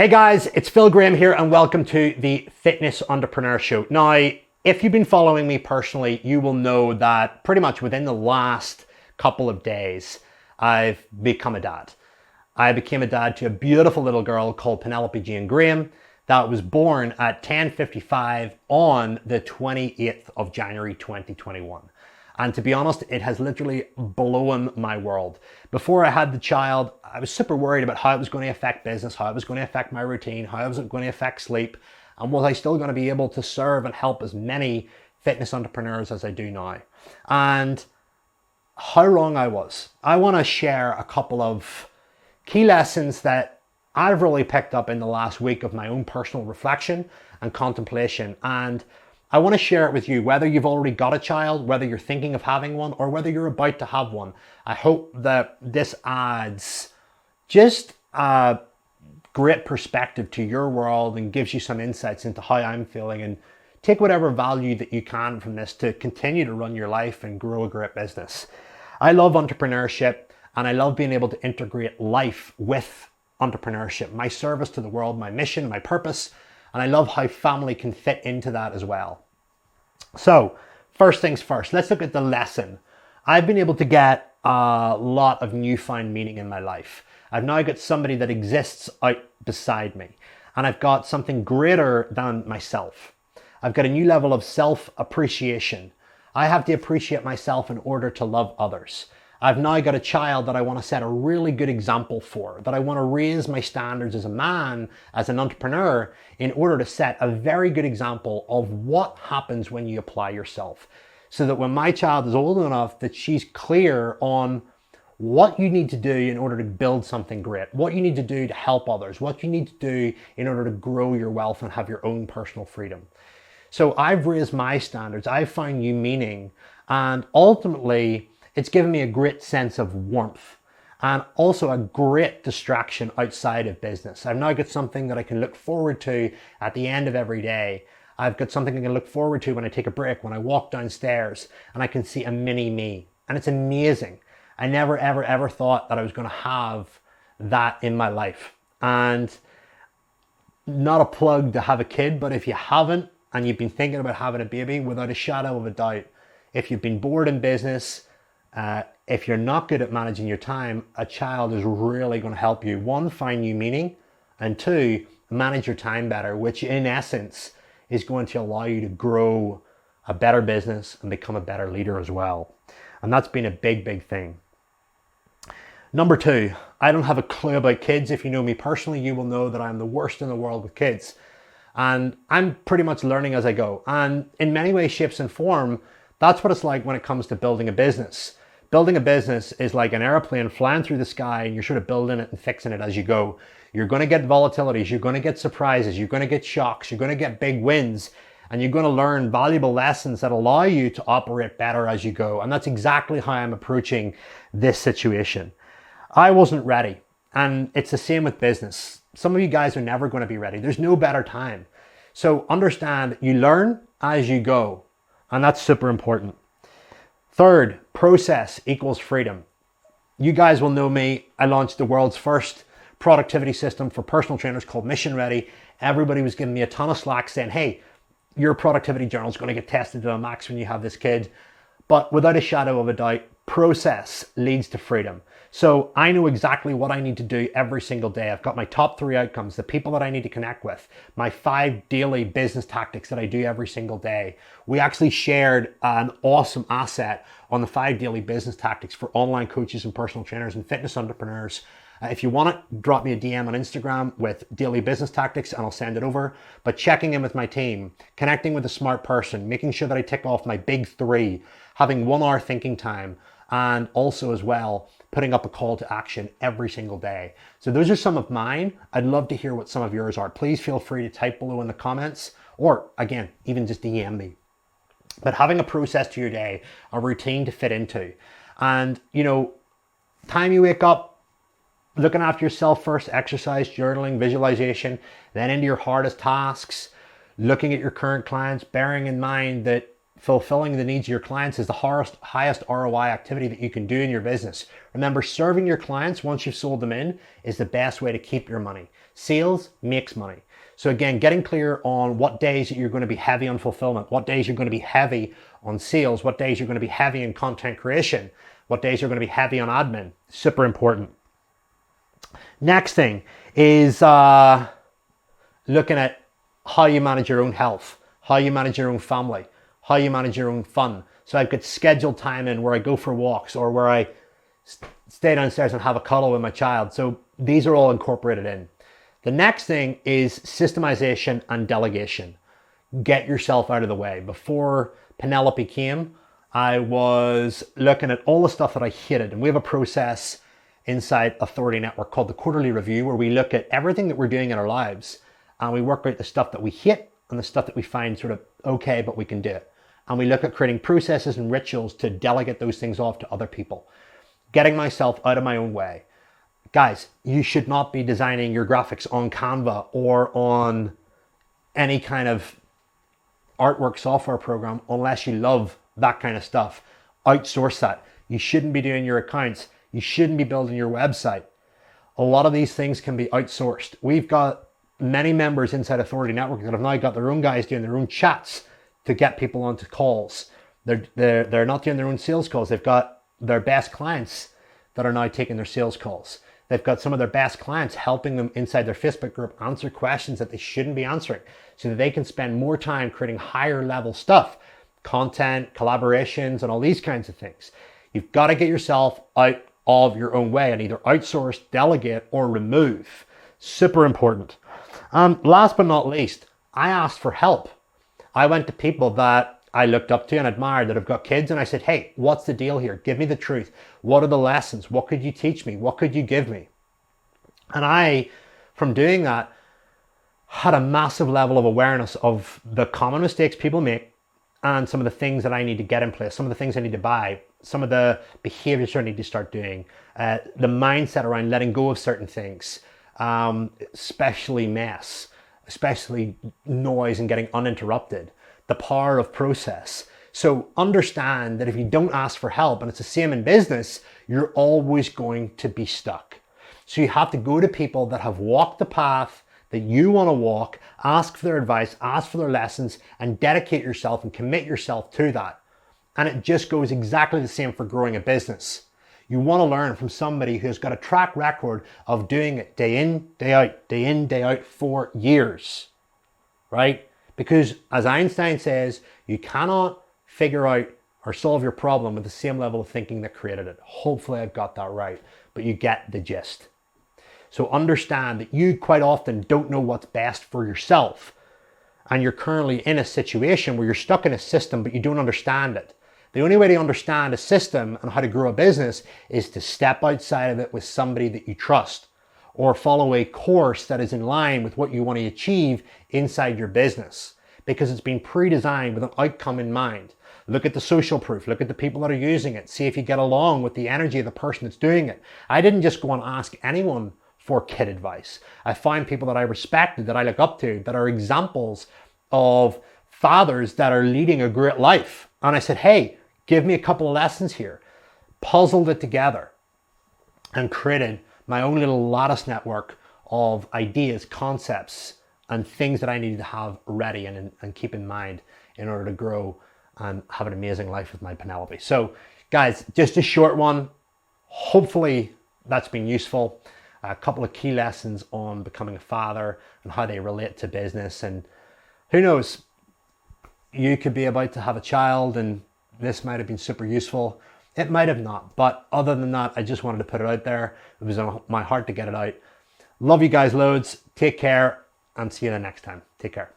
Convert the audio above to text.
Hey guys, it's Phil Graham here and welcome to the Fitness Entrepreneur Show. Now, if you've been following me personally, you will know that pretty much within the last couple of days, I've become a dad. I became a dad to a beautiful little girl called Penelope Jane Graham that was born at 10:55 on the 28th of January 2021. And to be honest, it has literally blown my world. Before I had the child, I was super worried about how it was going to affect business, how it was going to affect my routine, how it was going to affect sleep, and was I still going to be able to serve and help as many fitness entrepreneurs as I do now? And how wrong I was. I want to share a couple of key lessons that I've really picked up in the last week of my own personal reflection and contemplation. And I want to share it with you, whether you've already got a child, whether you're thinking of having one, or whether you're about to have one. I hope that this adds just a great perspective to your world and gives you some insights into how I'm feeling, and take whatever value that you can from this to continue to run your life and grow a great business. I love entrepreneurship and I love being able to integrate life with entrepreneurship, my service to the world, my mission, my purpose. And I love how family can fit into that as well. So first things first, let's look at the lesson. I've been able to get a lot of newfound meaning in my life. I've now got somebody that exists out beside me, and I've got something greater than myself. I've got a new level of self-appreciation. I have to appreciate myself in order to love others. I've now got a child that I want to set a really good example for, that I want to raise my standards as a man, as an entrepreneur, in order to set a very good example of what happens when you apply yourself. So that when my child is old enough, that she's clear on what you need to do in order to build something great, what you need to do to help others, what you need to do in order to grow your wealth and have your own personal freedom. So I've raised my standards, I've found new meaning, and ultimately, it's given me a great sense of warmth and also a great distraction outside of business. I've now got something that I can look forward to at the end of every day. I've got something I can look forward to when I take a break, when I walk downstairs, and I can see a mini me. And it's amazing. I never, ever, ever thought that I was going to have that in my life. And not a plug to have a kid, but if you haven't and you've been thinking about having a baby, without a shadow of a doubt, if you've been bored in business, if you're not good at managing your time, a child is really going to help you, one, find new meaning, and two, manage your time better, which in essence is going to allow you to grow a better business and become a better leader as well. And that's been a big, big thing. Number two, I don't have a clue about kids. If you know me personally, you will know that I'm the worst in the world with kids. And I'm pretty much learning as I go. And in many ways, shapes, and form, that's what it's like when it comes to building a business. Building a business is like an airplane flying through the sky, and you're sort of building it and fixing it as you go. You're going to get volatilities, you're going to get surprises, you're going to get shocks, you're going to get big wins, and you're going to learn valuable lessons that allow you to operate better as you go. And that's exactly how I'm approaching this situation. I wasn't ready, and it's the same with business. Some of you guys are never going to be ready. There's no better time. So understand, you learn as you go, and that's super important. Third, process equals freedom. You guys will know me. I launched the world's first productivity system for personal trainers called Mission Ready. Everybody was giving me a ton of slack saying, hey, your productivity journal is going to get tested to the max when you have this kid. But without a shadow of a doubt, process leads to freedom. So I know exactly what I need to do every single day. I've got my top 3 outcomes, the people that I need to connect with, my 5 daily business tactics that I do every single day. We actually shared an awesome asset on the 5 daily business tactics for online coaches and personal trainers and fitness entrepreneurs. If you want it, drop me a DM on Instagram with daily business tactics and I'll send it over. But checking in with my team, connecting with a smart person, making sure that I tick off my big 3, having 1 hour thinking time, and also as well, putting up a call to action every single day. So those are some of mine. I'd love to hear what some of yours are. Please feel free to type below in the comments, or again, even just DM me. But having a process to your day, a routine to fit into. And time you wake up, looking after yourself first, exercise, journaling, visualization, then into your hardest tasks, looking at your current clients, bearing in mind that fulfilling the needs of your clients is the highest ROI activity that you can do in your business. Remember, serving your clients once you've sold them in is the best way to keep your money. Sales makes money. So again, getting clear on what days that you're going to be heavy on fulfillment, what days you're going to be heavy on sales, what days you're going to be heavy in content creation, what days you're going to be heavy on admin. Super important. Next thing is looking at how you manage your own health, how you manage your own family, how you manage your own fun. So I've got scheduled time in where I go for walks or where I stay downstairs and have a cuddle with my child. So these are all incorporated in. The next thing is systemization and delegation. Get yourself out of the way. Before Penelope came, I was looking at all the stuff that I hated. And we have a process inside Authority Network called the Quarterly Review, where we look at everything that we're doing in our lives and we work out the stuff that we hate and the stuff that we find sort of okay, but we can do it. And we look at creating processes and rituals to delegate those things off to other people. Getting myself out of my own way. Guys, you should not be designing your graphics on Canva or on any kind of artwork software program unless you love that kind of stuff. Outsource that. You shouldn't be doing your accounts. You shouldn't be building your website. A lot of these things can be outsourced. We've got many members inside Authority Network that have now got their own guys doing their own chats to get people onto calls. They're not doing their own sales calls. They've got their best clients that are now taking their sales calls. They've got some of their best clients helping them inside their Facebook group answer questions that they shouldn't be answering so that they can spend more time creating higher level stuff, content, collaborations, and all these kinds of things. You've got to get yourself out of your own way and either outsource, delegate, or remove. Super important. Last but not least, I asked for help. I went to people that I looked up to and admired that have got kids, and I said, hey, what's the deal here? Give me the truth. What are the lessons? What could you teach me? What could you give me? And I, from doing that, had a massive level of awareness of the common mistakes people make and some of the things that I need to get in place, some of the things I need to buy, some of the behaviors I need to start doing, the mindset around letting go of certain things, especially mess, especially noise and getting uninterrupted, the power of process. So understand that if you don't ask for help, and it's the same in business, you're always going to be stuck. So you have to go to people that have walked the path that you want to walk, ask for their advice, ask for their lessons, and dedicate yourself and commit yourself to that. And it just goes exactly the same for growing a business. You want to learn from somebody who's got a track record of doing it day in, day out for years, right? Because as Einstein says, you cannot figure out or solve your problem with the same level of thinking that created it. Hopefully I've got that right, but you get the gist. So understand that you quite often don't know what's best for yourself. And you're currently in a situation where you're stuck in a system, but you don't understand it. The only way to understand a system and how to grow a business is to step outside of it with somebody that you trust, or follow a course that is in line with what you want to achieve inside your business, because it's been pre-designed with an outcome in mind. Look at the social proof, look at the people that are using it, see if you get along with the energy of the person that's doing it. I didn't just go and ask anyone for kid advice. I find people that I respected, that I look up to, that are examples of fathers that are leading a great life. And I said, hey, give me a couple of lessons here. Puzzled it together and created my own little lattice network of ideas, concepts, and things that I needed to have ready and keep in mind in order to grow and have an amazing life with my Penelope. So guys, just a short one. Hopefully that's been useful. A couple of key lessons on becoming a father and how they relate to business. And who knows, you could be about to have a child and this might have been super useful. It might have not, but other than that, I just wanted to put it out there. It was on my heart to get it out. Love you guys loads. Take care and see you the next time. Take care.